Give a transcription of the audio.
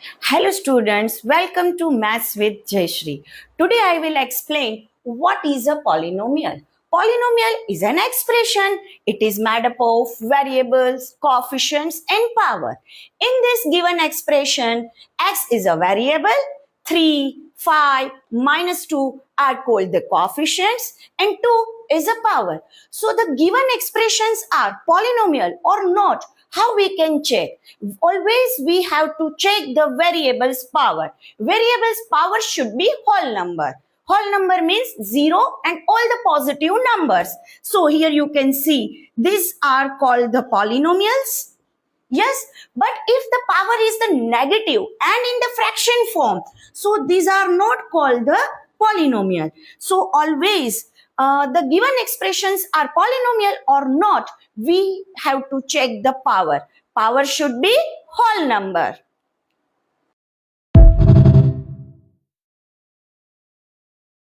Hello students, welcome to Maths with Jayashree. Today I will explain what is a polynomial. Polynomial is an expression. It is made up of variables, coefficients and power. In this given expression, x is a variable, 3, 5, minus 2 are called the coefficients and 2 is a power. So the given expressions are polynomial or not. How we can check? Always we have to check the variable's power. Variable's power should be whole number. Whole number means 0 and all the positive numbers. So here you can see these are called the polynomials. Yes, but if the power is the negative and in the fraction form, so these are not called the polynomial. So always the given expressions are polynomial or not, we have to check the power. Power should be whole number.